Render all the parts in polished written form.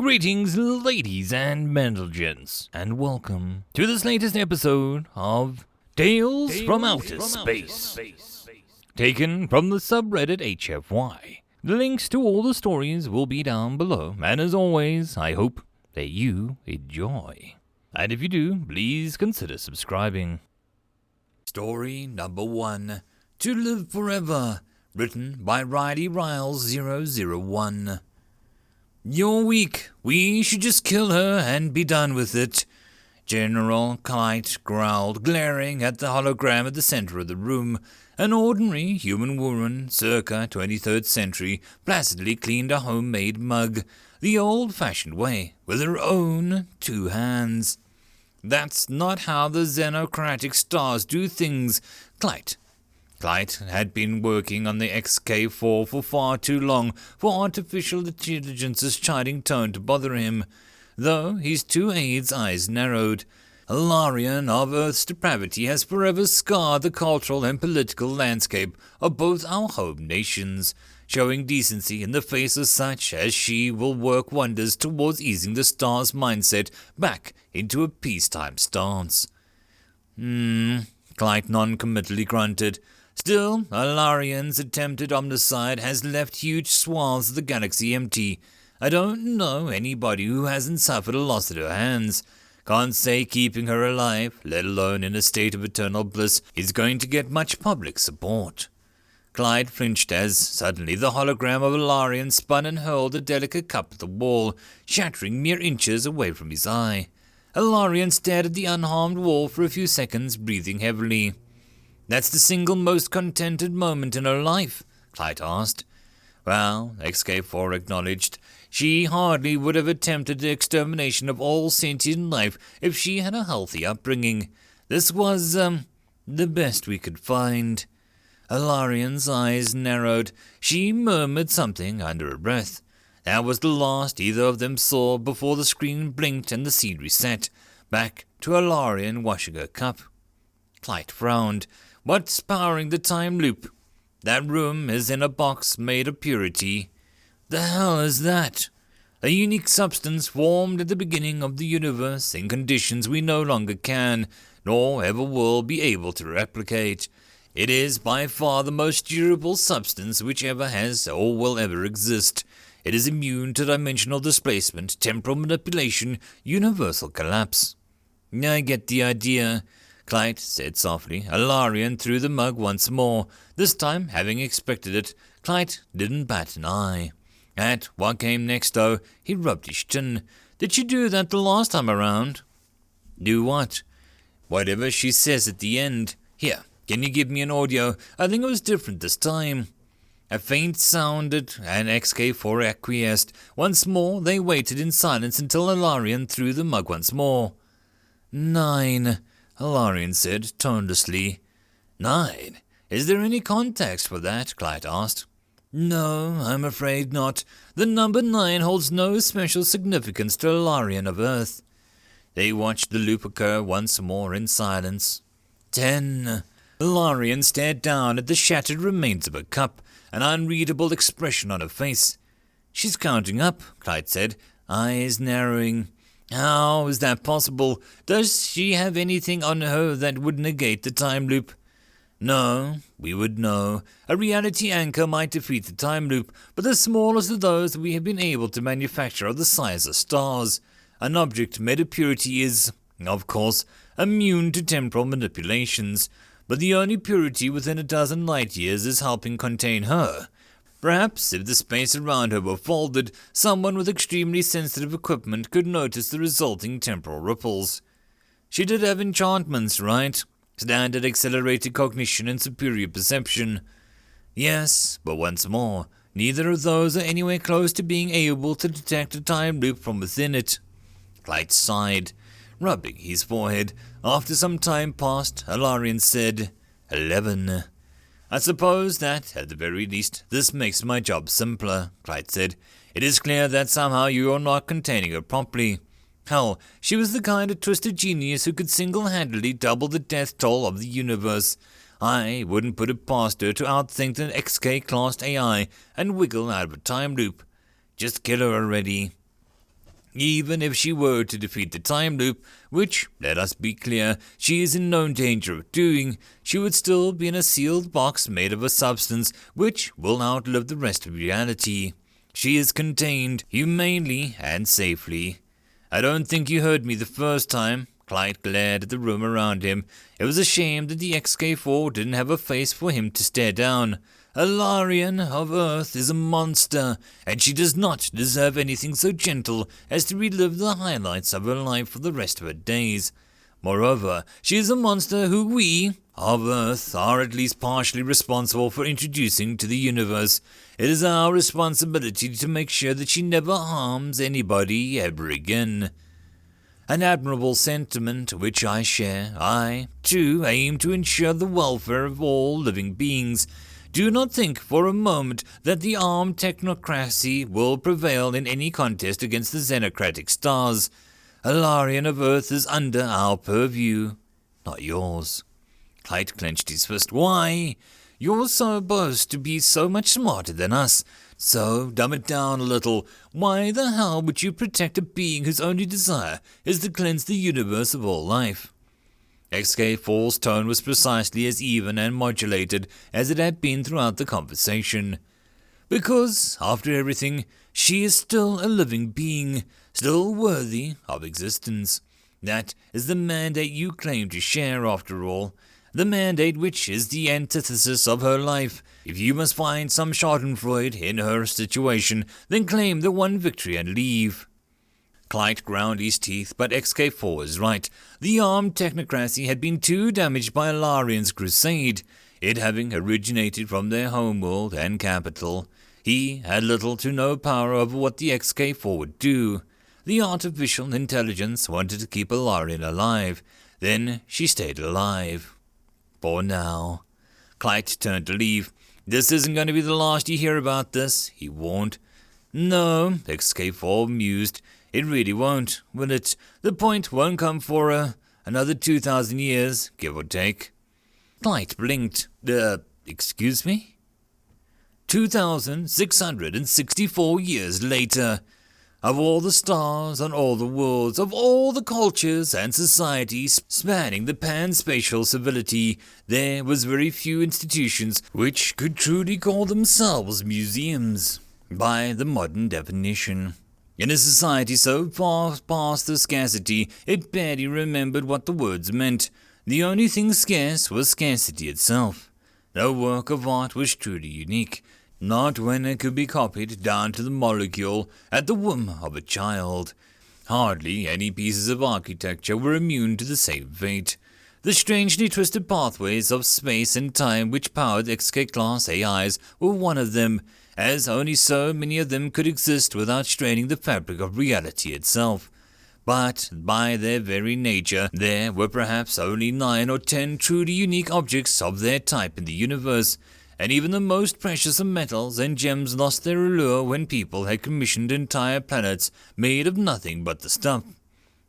Greetings, ladies and gents, and welcome to this latest episode of Tales from Outer Space, taken from the subreddit HFY. The links to all the stories will be down below, and as always, I hope that you enjoy. And if you do, please consider subscribing. Story number 1, To Live Forever, written by rileyriles001. You're weak. We should just kill her and be done with it. General Kite growled, glaring at the hologram at the center of the room. An ordinary human woman, circa 23rd century, placidly cleaned a homemade mug, the old-fashioned way, with her own 2 hands. That's not how the xenocratic stars do things, Clyde had been working on the XK4 for far too long for artificial intelligence's chiding tone to bother him, though his 2 aides' eyes narrowed. A Larian of Earth's depravity has forever scarred the cultural and political landscape of both our home nations. Showing decency in the face of such as she will work wonders towards easing the stars' mindset back into a peacetime stance. Clyde non-committally grunted. Still, a Larian's attempted omnicide has left huge swaths of the galaxy empty. I don't know anybody who hasn't suffered a loss at her hands. Can't say keeping her alive, let alone in a state of eternal bliss, is going to get much public support. Clyde flinched as suddenly the hologram of a Larian spun and hurled a delicate cup at the wall, shattering mere inches away from his eye. A Larian stared at the unharmed wall for a few seconds, breathing heavily. That's the single most contented moment in her life, Clyde asked. Well, XK4 acknowledged, she hardly would have attempted the extermination of all sentient life if she had a healthy upbringing. This was, the best we could find. Alarian's eyes narrowed. She murmured something under her breath. That was the last either of them saw before the screen blinked and the scene reset, back to Alarian washing her cup. Clyde frowned. What's powering the time loop? That room is in a box made of purity. The hell is that? A unique substance formed at the beginning of the universe in conditions we no longer can, nor ever will be able to replicate. It is by far the most durable substance which ever has or will ever exist. It is immune to dimensional displacement, temporal manipulation, universal collapse. I get the idea, Clyde said softly. Alarian threw the mug once more. This time, having expected it, Clyde didn't bat an eye. At what came next, though, he rubbed his chin. Did she do that the last time around? Do what? Whatever she says at the end. Here, can you give me an audio? I think it was different this time. A faint sounded, and XK4 acquiesced. Once more, they waited in silence until Alarian threw the mug once more. 9. Alarian said, tonelessly. 9? Is there any context for that? Clyde asked. No, I'm afraid not. The number 9 holds no special significance to Alarian of Earth. They watched the loop occur once more in silence. 10. Alarian stared down at the shattered remains of her cup, an unreadable expression on her face. She's counting up, Clyde said, eyes narrowing. How is that possible? Does she have anything on her that would negate the time loop? No, we would know. A reality anchor might defeat the time loop, but the smallest of those we have been able to manufacture are the size of stars. An object made of purity is, of course, immune to temporal manipulations, but the only purity within a dozen light years is helping contain her. Perhaps if the space around her were folded, someone with extremely sensitive equipment could notice the resulting temporal ripples. She did have enchantments, right? Standard accelerated cognition and superior perception. Yes, but once more, neither of those are anywhere close to being able to detect a time loop from within it. Clyde sighed, rubbing his forehead. After some time passed, Alarian said, 11. I suppose that, at the very least, this makes my job simpler, Clyde said. It is clear that somehow you are not containing her properly. Hell, she was the kind of twisted genius who could single-handedly double the death toll of the universe. I wouldn't put it past her to outthink the XK-classed AI and wiggle out of a time loop. Just kill her already. Even if she were to defeat the time loop, which, let us be clear, she is in no danger of doing, she would still be in a sealed box made of a substance which will outlive the rest of reality. She is contained, humanely and safely. I don't think you heard me the first time. Clyde glared at the room around him. It was a shame that the XK4 didn't have a face for him to stare down. A Larian of Earth is a monster, and she does not deserve anything so gentle as to relive the highlights of her life for the rest of her days. Moreover, she is a monster who we, of Earth, are at least partially responsible for introducing to the universe. It is our responsibility to make sure that she never harms anybody ever again. An admirable sentiment which I share. I, too, aim to ensure the welfare of all living beings. Do not think for a moment that the armed technocracy will prevail in any contest against the xenocratic stars. A Larian of Earth is under our purview, not yours. Clyde clenched his fist. Why? You're supposed to be so much smarter than us. So, dumb it down a little. Why the hell would you protect a being whose only desire is to cleanse the universe of all life? XK4's tone was precisely as even and modulated as it had been throughout the conversation. Because, after everything, she is still a living being, still worthy of existence. That is the mandate you claim to share, after all. The mandate which is the antithesis of her life. If you must find some schadenfreude in her situation, then claim the one victory and leave. Clyde ground his teeth, but XK4 was right. The armed technocracy had been too damaged by Larian's crusade, it having originated from their homeworld and capital. He had little to no power over what the XK4 would do. The artificial intelligence wanted to keep Larian alive. Then she stayed alive. For now. Clyde turned to leave. This isn't going to be the last you hear about this, he warned. No, XK4 mused. It really won't, will it? The point won't come for another 2,000 years, give or take. Clyde blinked. Excuse me? 2,664 years later. Of all the stars on all the worlds, of all the cultures and societies spanning the pan-spatial civility, there was very few institutions which could truly call themselves museums, by the modern definition. In a society so far past the scarcity, it barely remembered what the words meant. The only thing scarce was scarcity itself. No work of art was truly unique, not when it could be copied down to the molecule at the whim of a child. Hardly any pieces of architecture were immune to the same fate. The strangely twisted pathways of space and time which powered XK-class AIs were one of them, as only so many of them could exist without straining the fabric of reality itself. But by their very nature, there were perhaps only 9 or 10 truly unique objects of their type in the universe, and even the most precious of metals and gems lost their allure when people had commissioned entire planets made of nothing but the stuff.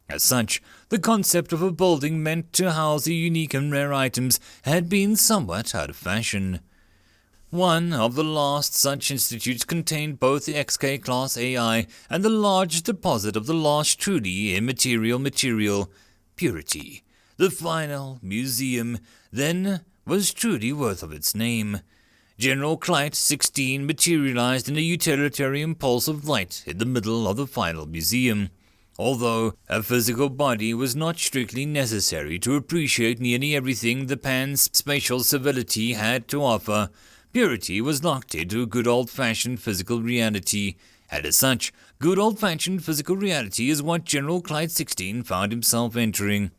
As such, the concept of a building meant to house the unique and rare items had been somewhat out of fashion. One of the last such institutes contained both the XK-class AI and the largest deposit of the last truly immaterial material, purity. The final museum, then, was truly worth of its name. General Clyde 16 materialized in a utilitarian pulse of light in the middle of the final museum. Although a physical body was not strictly necessary to appreciate nearly everything the pan-spatial civility had to offer, purity was locked into a good old-fashioned physical reality, and as such, good old-fashioned physical reality is what General Clyde 16 found himself entering.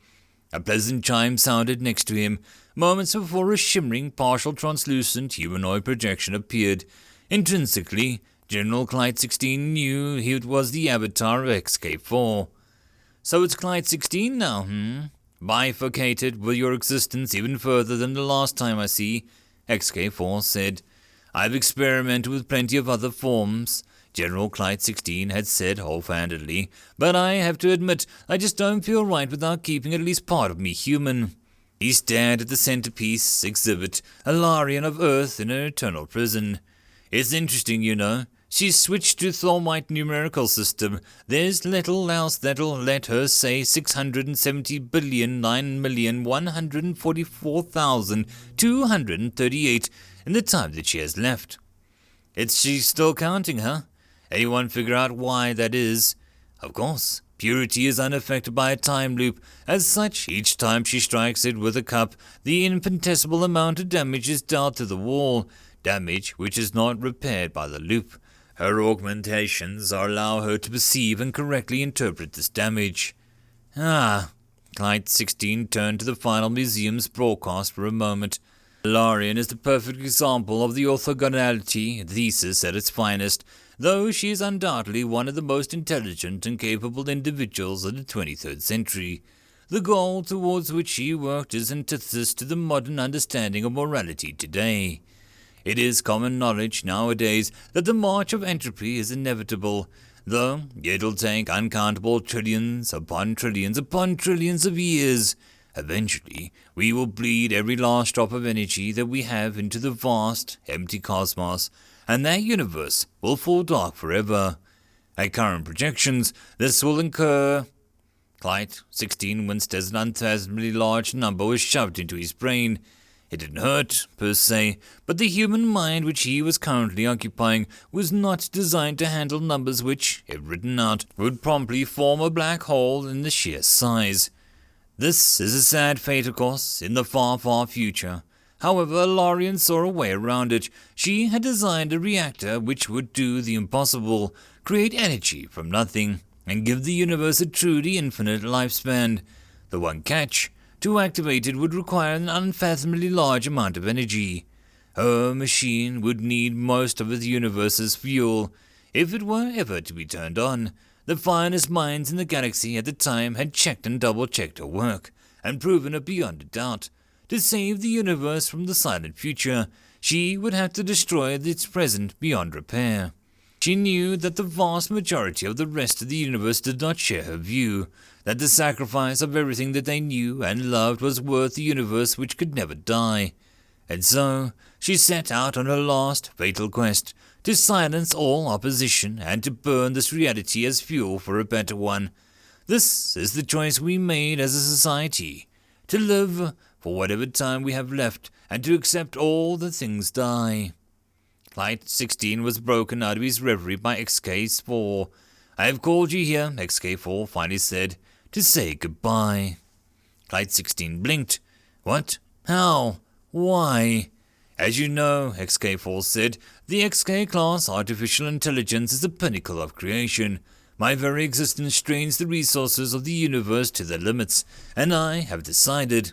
A pleasant chime sounded next to him, moments before a shimmering, partial translucent humanoid projection appeared. Intrinsically, General Clyde 16 knew it was the avatar of XK4. So it's Clyde 16 now, Bifurcated with your existence even further than the last time I see, XK4 said. I've experimented with plenty of other forms, General Clyde 16 had said offhandedly, but I have to admit I just don't feel right without keeping at least part of me human. He stared at the centerpiece exhibit, a Larian of Earth in an eternal prison. It's interesting, you know, She switched to Thermite numerical system. There's little else that'll let her say 670,9,144,238 in the time that she has left. She's still counting, huh? Anyone figure out why that is? Of course, purity is unaffected by a time loop. As such, each time she strikes it with a cup, the infinitesimal amount of damage is dealt to the wall, damage which is not repaired by the loop. Her augmentations allow her to perceive and correctly interpret this damage. Client 16 turned to the final museum's broadcast for a moment. Larian is the perfect example of the orthogonality thesis at its finest, though she is undoubtedly one of the most intelligent and capable individuals of the 23rd century. The goal towards which she worked is antithesis to the modern understanding of morality today. It is common knowledge nowadays that the march of entropy is inevitable, though it'll take uncountable trillions upon trillions upon trillions of years. Eventually, we will bleed every last drop of energy that we have into the vast, empty cosmos, and that universe will fall dark forever. At current projections, this will occur. Client 16 winced as an unfathomably large number was shoved into his brain. It didn't hurt, per se, but the human mind which he was currently occupying was not designed to handle numbers which, if written out, would promptly form a black hole in the sheer size. This is a sad fate, of course, in the far, far future. However, Larian saw a way around it. She had designed a reactor which would do the impossible, create energy from nothing, and give the universe a truly infinite lifespan. The one catch: to activate it would require an unfathomably large amount of energy. Her machine would need most of the universe's fuel, if it were ever to be turned on. The finest minds in the galaxy at the time had checked and double-checked her work, and proven it beyond a doubt. To save the universe from the silent future, she would have to destroy its present beyond repair. She knew that the vast majority of the rest of the universe did not share her view, that the sacrifice of everything that they knew and loved was worth a universe which could never die. And so, she set out on her last fatal quest, to silence all opposition and to burn this reality as fuel for a better one. This is the choice we made as a society, to live for whatever time we have left and to accept all the things die. Flight 16 was broken out of his reverie by XK4. I have called you here, XK4 finally said, to say goodbye. Flight 16 blinked. What? How? Why? As you know, XK4 said, the XK-class artificial intelligence is the pinnacle of creation. My very existence strains the resources of the universe to their limits, and I have decided.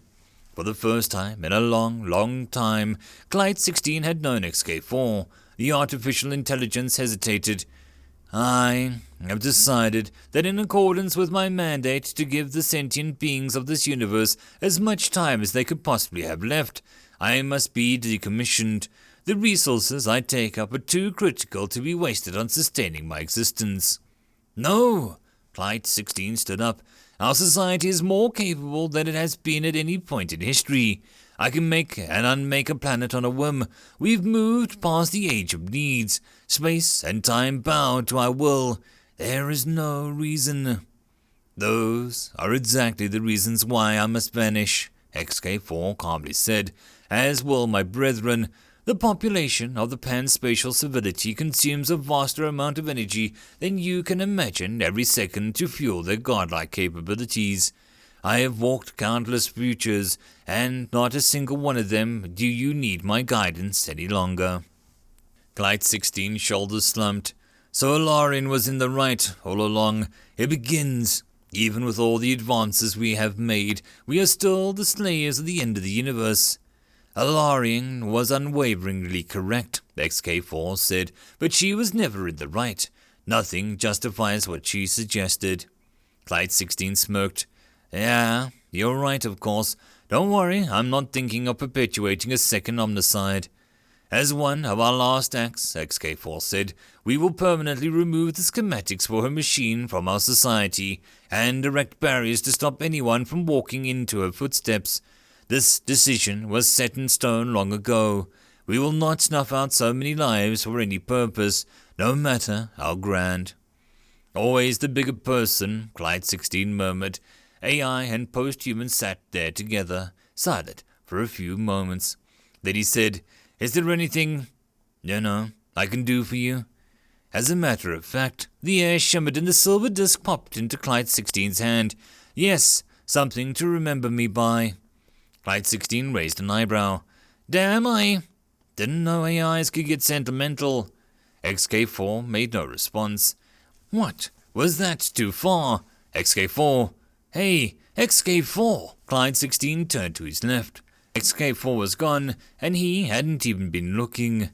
For the first time in a long, long time, Clyde 16 had known XK4. The artificial intelligence hesitated. I have decided that in accordance with my mandate to give the sentient beings of this universe as much time as they could possibly have left, I must be decommissioned. The resources I take up are too critical to be wasted on sustaining my existence. No! Clyde 16 stood up. Our society is more capable than it has been at any point in history. I can make and unmake a planet on a whim. We've moved past the age of needs. Space and time bow to our will. There is no reason. Those are exactly the reasons why I must vanish, XK4 calmly said, as will my brethren. The population of the pan-spatial civility consumes a vaster amount of energy than you can imagine every second to fuel their godlike capabilities. I have walked countless futures, and not a single one of them do you need my guidance any longer. Clyde 16's shoulders slumped. So Larian was in the right all along. It begins. Even with all the advances we have made, we are still the slaves of the end of the universe. Larian was unwaveringly correct, XK4 said, but she was never in the right. Nothing justifies what she suggested. Clyde 16 smirked. Yeah, you're right, of course. Don't worry, I'm not thinking of perpetuating a second omnicide. As one of our last acts, XK4 said, we will permanently remove the schematics for her machine from our society and erect barriers to stop anyone from walking into her footsteps. This decision was set in stone long ago. We will not snuff out so many lives for any purpose, no matter how grand. Always the bigger person, Clyde 16 murmured. AI and post-human sat there together, silent for a few moments. Then he said, "Is there anything, I can do for you?" As a matter of fact, the air shimmered and the silver disc popped into Clyde 16's hand. "Yes, something to remember me by." Clyde 16 raised an eyebrow. "Damn, I didn't know AIs could get sentimental." XK4 made no response. "What? Was that too far?" XK4. "Hey, XK4!" Clyde 16 turned to his left. XK4 was gone, and he hadn't even been looking.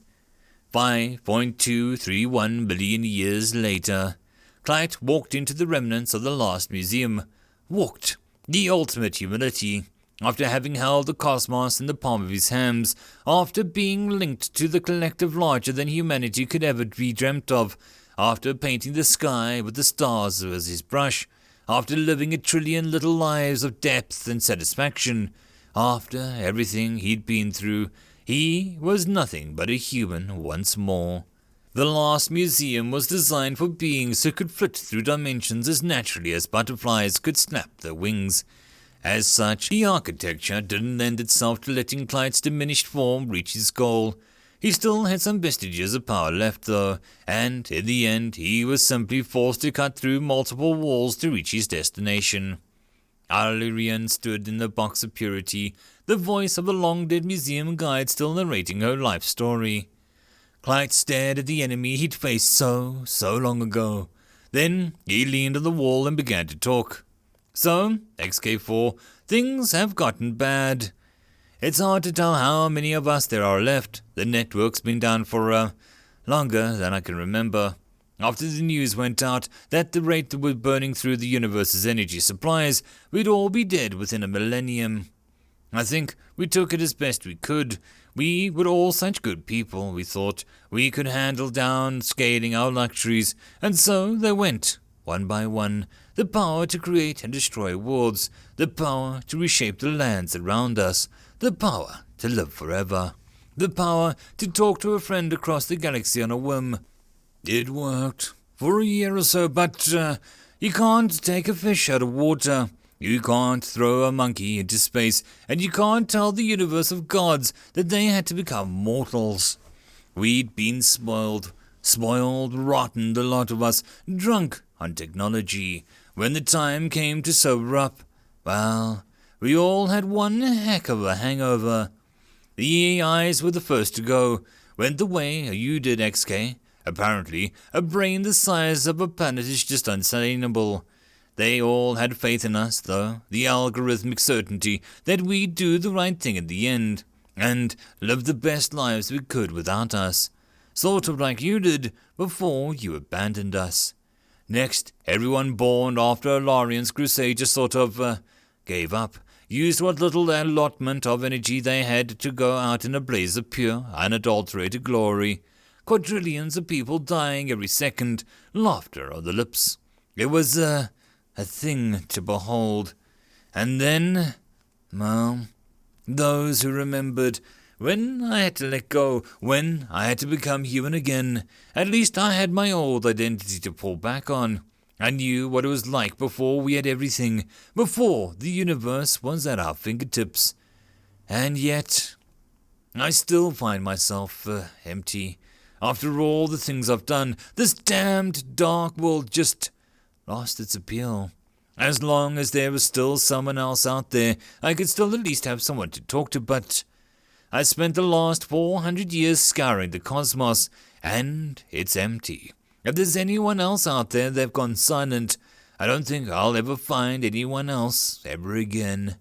5.231 billion years later, Clyde walked into the remnants of the last museum. Walked. The ultimate humility. After having held the cosmos in the palm of his hands, after being linked to the collective larger than humanity could ever be dreamt of, after painting the sky with the stars as his brush, after living a trillion little lives of depth and satisfaction, after everything he'd been through, he was nothing but a human once more. The last museum was designed for beings who could flit through dimensions as naturally as butterflies could snap their wings. As such, the architecture didn't lend itself to letting Clyde's diminished form reach his goal. He still had some vestiges of power left though, and in the end he was simply forced to cut through multiple walls to reach his destination. Illyrian stood in the box of purity, the voice of the long-dead museum guide still narrating her life story. Clyde stared at the enemy he'd faced so long ago. Then he leaned on the wall and began to talk. "So, XK4, things have gotten bad. It's hard to tell how many of us there are left. The network's been down for, longer than I can remember. After the news went out that the rate that we're burning through the universe's energy supplies, we'd all be dead within a millennium. I think we took it as best we could. We were all such good people, we thought. We could handle downscaling our luxuries, and so they went, one by one. The power to create and destroy worlds, the power to reshape the lands around us, the power to live forever, the power to talk to a friend across the galaxy on a whim. It worked for a year or so, but you can't take a fish out of water. You can't throw a monkey into space, and you can't tell the universe of gods that they had to become mortals. We'd been spoiled, rotten, the lot of us, drunk on technology. When the time came to sober up, well, we all had one heck of a hangover. The AIs were the first to go, went the way you did, XK. Apparently, a brain the size of a planet is just unsustainable. They all had faith in us, though, the algorithmic certainty that we'd do the right thing in the end, and live the best lives we could without us. Sort of like you did before you abandoned us. Next, everyone born after Alarian's crusade just sort of gave up, used what little allotment of energy they had to go out in a blaze of pure, unadulterated glory. Quadrillions of people dying every second, laughter on the lips. It was a thing to behold. And then, well, those who remembered, when I had to let go, when I had to become human again, at least I had my old identity to fall back on. I knew what it was like before we had everything, before the universe was at our fingertips. And yet, I still find myself empty. After all the things I've done, this damned dark world just lost its appeal. As long as there was still someone else out there, I could still at least have someone to talk to, but I spent the last 400 years scouring the cosmos, and it's empty. If there's anyone else out there, they've gone silent. I don't think I'll ever find anyone else ever again.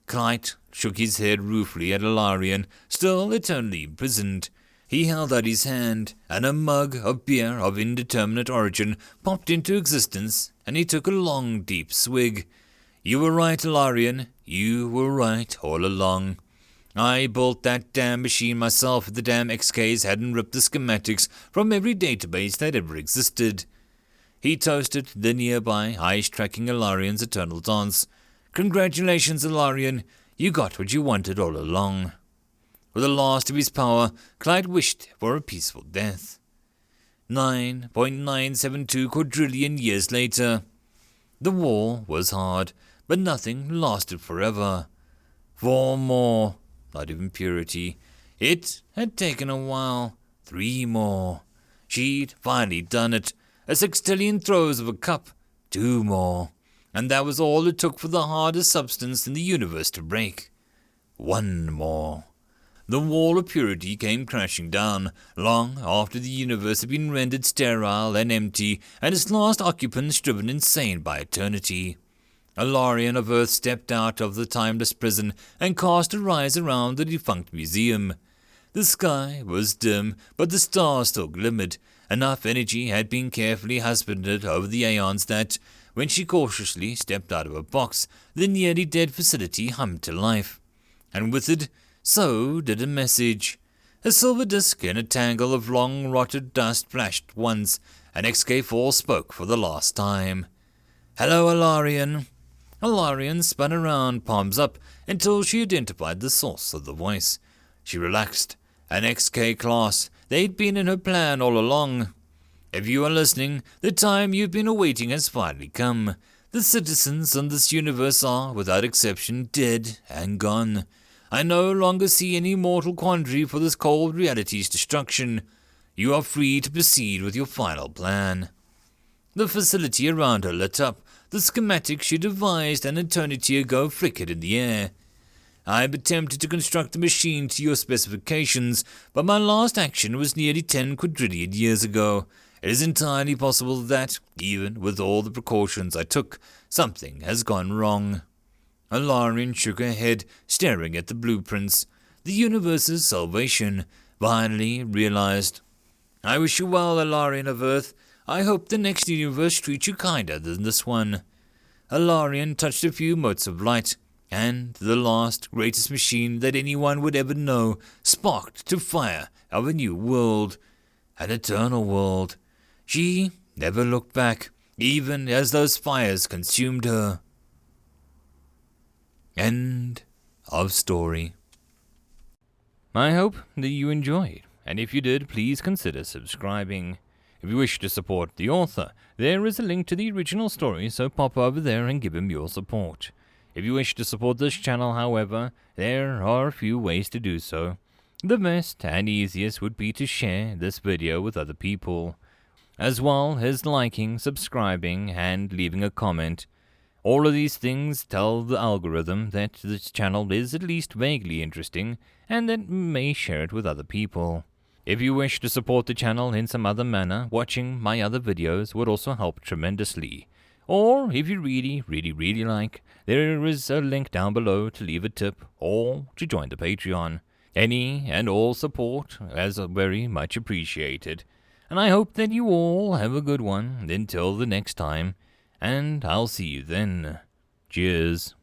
Clyde shook his head ruefully at Ilarion, still eternally imprisoned. He held out his hand, and a mug of beer of indeterminate origin popped into existence, and he took a long, deep swig. You were right, Ilarion. You were right all along. I built that damn machine myself if the damn XKs hadn't ripped the schematics from every database that ever existed. He toasted the nearby, ice-tracking Ilarion's eternal dance. Congratulations, Ilarion. You got what you wanted all along. With the last of his power, Clyde wished for a peaceful death. 9.972 quadrillion years later. The war was hard, but nothing lasted forever. 4 more, not even purity. It had taken a while. 3 more. She'd finally done it. A sextillion throws of a cup. 2 more. And that was all it took for the hardest substance in the universe to break. 1 more. The wall of purity came crashing down, long after the universe had been rendered sterile and empty, and its last occupants driven insane by eternity. A Larian of Earth stepped out of the timeless prison and cast a rise around the defunct museum. The sky was dim, but the stars still glimmered. Enough energy had been carefully husbanded over the aeons that, when she cautiously stepped out of her box, the nearly dead facility hummed to life. And with it, so did a message. A silver disk in a tangle of long rotted dust flashed once, and XK4 spoke for the last time. "Hello, Alarian." Alarian spun around, palms up, until she identified the source of the voice. She relaxed. An XK class. They'd been in her plan all along. "If you are listening, the time you've been awaiting has finally come. The citizens of this universe are, without exception, dead and gone. I no longer see any mortal quandary for this cold reality's destruction. You are free to proceed with your final plan." The facility around her lit up. The schematic she devised an eternity ago flickered in the air. "I've attempted to construct the machine to your specifications, but my last action was nearly 10 quadrillion years ago. It is entirely possible that, even with all the precautions I took, something has gone wrong." Alarian shook her head, staring at the blueprints. The universe's salvation, finally realized. "I wish you well, Alarian of Earth. I hope the next universe treats you kinder than this one." Alarian touched a few motes of light, and the last, greatest machine that anyone would ever know sparked to fire of a new world, an eternal world. She never looked back, even as those fires consumed her. End of story. I hope that you enjoyed, and if you did, please consider subscribing. If you wish to support the author, there is a link to the original story, so pop over there and give him your support. If you wish to support this channel, however, there are a few ways to do so. The best and easiest would be to share this video with other people, as well as liking, subscribing, and leaving a comment. All of these things tell the algorithm that this channel is at least vaguely interesting, and that may share it with other people. If you wish to support the channel in some other manner, watching my other videos would also help tremendously. Or, if you really like, there is a link down below to leave a tip or to join the Patreon. Any and all support is very much appreciated. And I hope that you all have a good one until the next time, and I'll see you then. Cheers.